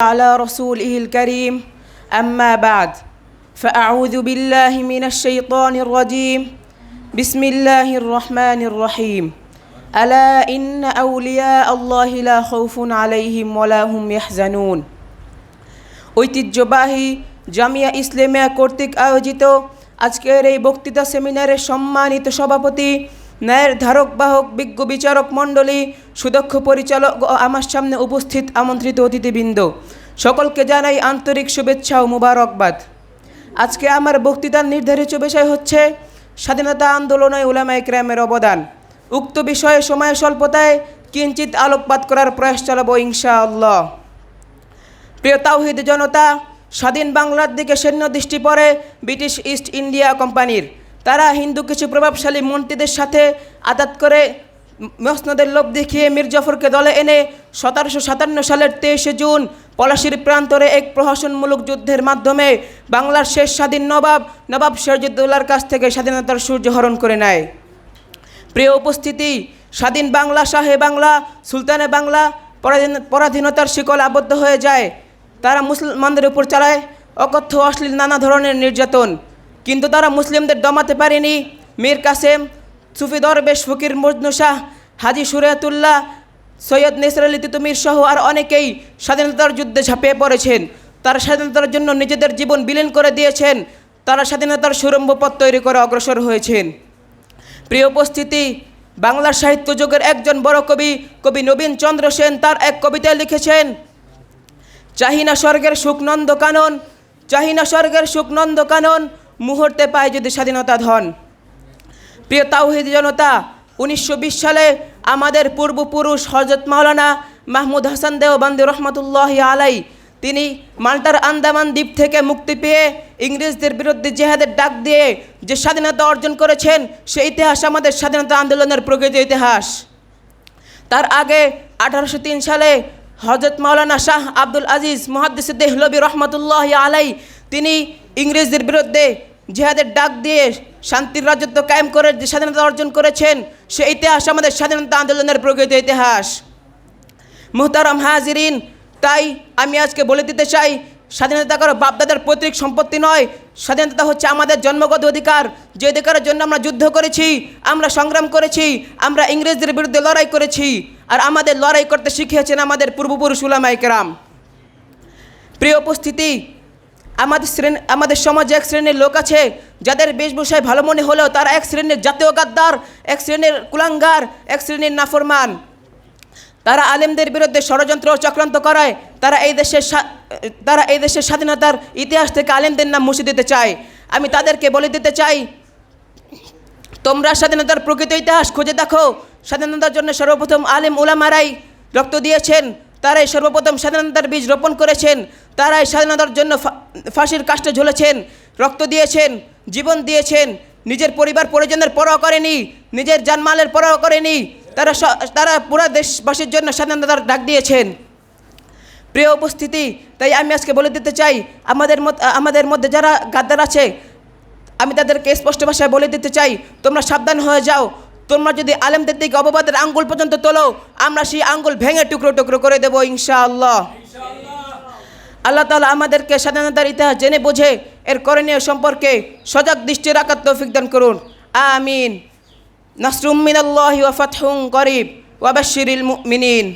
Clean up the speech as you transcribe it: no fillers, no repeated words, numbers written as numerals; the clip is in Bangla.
على رسوله الكريم أما بعد فأعوذ بالله من الشيطان الرجيم بسم الله الرحمن الرحيم ألا إن أولياء الله لا خوف عليهم ولا هم يحزنون ঐতিহ্যবাহী জামিয়া ইসলামিয়া কর্তৃক আয়োজিত আজকের এই বক্তৃতা সেমিনারের সম্মানিত সভাপতি, ন্যায়ের ধারক বাহক, বিজ্ঞ বিচারক মণ্ডলী, সুদক্ষ পরিচালক ও আমার সামনে উপস্থিত আমন্ত্রিত অতিথিবৃন্দ, সকলকে জানাই আন্তরিক শুভেচ্ছা ও মুবারকবাদ। আজকে আমার বক্তৃতার নির্ধারিত বিষয় হচ্ছে স্বাধীনতা আন্দোলনে উলামায়ে কেরামের অবদান। উক্ত বিষয়ে সময় স্বল্পতায় কিঞ্চিত আলোকপাত করার প্রয়াস চালাবো ইনশাআল্লাহ। প্রিয় তাওহীদ জনতা, স্বাধীন বাংলার দিকে সৈন্য দৃষ্টি পড়ে ব্রিটিশ ইস্ট ইন্ডিয়া কোম্পানির। তারা হিন্দু কিছু প্রভাবশালী মন্ত্রীদের সাথে আদাত করে মসনদের লোভ দেখিয়ে মীর জাফরকে দলে এনে 1757 সালের 23 জুন পলাশীর প্রান্তরে এক প্রহসনমূলক যুদ্ধের মাধ্যমে বাংলার শেষ স্বাধীন নবাব সিরাজউদ্দৌলার কাছ থেকে স্বাধীনতার সূর্য হরণ করে নেয়। প্রিয় উপস্থিতি, স্বাধীন বাংলা, শাহে বাংলা, সুলতানে বাংলা পরাধীনতার শিকল আবদ্ধ হয়ে যায়। তারা মুসলমানদের উপর চালায় অকথ্য অশ্লীল নানা ধরনের নির্যাতন, কিন্তু তারা মুসলিমদের দমাতে পারেনি। মীর কাসেম, সুফি দরবেশ ফকির মজনু শাহ, হাজি শুরিয়াতুল্লাহ, সৈয়দ নেসর আলী তিতুমির সহ আর অনেকেই স্বাধীনতার যুদ্ধে ঝাঁপিয়ে পড়েছেন। তারা স্বাধীনতার জন্য নিজেদের জীবন বিলীন করে দিয়েছেন। তারা স্বাধীনতার সুরম্ভ পথ তৈরি করে অগ্রসর হয়েছেন। প্রিয় উপস্থিতি, বাংলার সাহিত্য যুগের একজন বড় কবি নবীন চন্দ্র সেন তার এক কবিতায় লিখেছেন, চাহিনা স্বর্গের সুখনন্দ কানন, চাহিনা স্বর্গের সুখনন্দ কানন, মুহূর্তে পায় যদি স্বাধীনতা ধন। প্রিয় তাওহীদ জনতা, 1920 সালে আমাদের পূর্বপুরুষ হযরত মাওলানা মাহমুদ হাসান দেওবন্দি রহমতুল্লাহি আলাই, তিনি মাল্টার আন্দামান দ্বীপ থেকে মুক্তি পেয়ে ইংরেজদের বিরুদ্ধে জিহাদের ডাক দিয়ে যে স্বাধীনতা অর্জন করেছেন, সেই ইতিহাস আমাদের স্বাধীনতা আন্দোলনের প্রকৃত ইতিহাস। তার আগে 1803 সালে হযরত মাওলানা শাহ আব্দুল আজিজ মুহাদ্দিস দেহলভী রহমতুল্লাহি আলাই, তিনি ইংরেজদের বিরুদ্ধে জিহাদের ডাক দিয়ে শান্তির রাজত্ব কায়েম করে যে স্বাধীনতা অর্জন করেছেন, সেই ইতিহাস আমাদের স্বাধীনতা আন্দোলনের প্রকৃত ইতিহাস। মুহতারাম হাজিরিন, তাই আমি আজকে বলে দিতে চাই, স্বাধীনতা কারো বাপদাদার পৈতৃক সম্পত্তি নয়। স্বাধীনতা হচ্ছে আমাদের জন্মগত অধিকার, যে অধিকারের জন্য আমরা যুদ্ধ করেছি, আমরা সংগ্রাম করেছি, আমরা ইংরেজদের বিরুদ্ধে লড়াই করেছি, আর আমাদের লড়াই করতে শিখিয়েছেন আমাদের পূর্বপুরুষ উলামায়ে কেরাম। প্রিয় উপস্থিতি, আমাদের সমাজে এক শ্রেণীর লোক আছে যাদের বেশভূষায় ভালো মনে হলেও তারা এক শ্রেণীর জাতীয় গাদ্দার, এক শ্রেণীর কুলাঙ্গার, এক শ্রেণীর নাফরমান। তারা আলেমদের বিরুদ্ধে ষড়যন্ত্র ও চক্রান্ত করায়। তারা এই দেশের স্বাধীনতার ইতিহাস থেকে আলেমদের নাম মুছে দিতে চায়। আমি তাদেরকে বলে দিতে চাই, তোমরা স্বাধীনতার প্রকৃত ইতিহাস খুঁজে দেখো। স্বাধীনতার জন্য সর্বপ্রথম আলেম উলামারাই রক্ত দিয়েছেন, তারাই সর্বপ্রথম স্বাধীনতার বীজ রোপণ করেছেন, তারাই স্বাধীনতার জন্য ফাঁসির কাষ্ঠে ঝুলেছেন, রক্ত দিয়েছেন, জীবন দিয়েছেন, নিজের পরিবার পরিজনের পরোয়া করেনি, নিজের জানমালের পরোয়া করেনি। তারা পুরো দেশবাসীর জন্য স্বাধীনতার ডাক দিয়েছেন। প্রিয় উপস্থিতি, তাই আমি আজকে বলে দিতে চাই, আমাদের মধ্যে যারা গাদ্দার আছে, আমি তাদেরকে স্পষ্ট ভাষায় বলে দিতে চাই, তোমরা সাবধান হয়ে যাও। তোমরা যদি আলেমদের দিকে অপবাদের আঙ্গুল পর্যন্ত তোলো, আমরা সেই আঙ্গুল ভেঙে টুকরো টুকরো করে দেবো ইনশাআল্লাহ। আল্লাহ তাআলা আমাদেরকে স্বাধীনতার ইতিহাস জেনে বুঝে এর করণীয় সম্পর্কে সজাগ দৃষ্টি রাখার তৌফিক দান করুন। আমিন। নাসরুম মিনাল্লাহি ওয়া ফাতহুন করিব ওয়া বাশশিরিল মুমিনিন।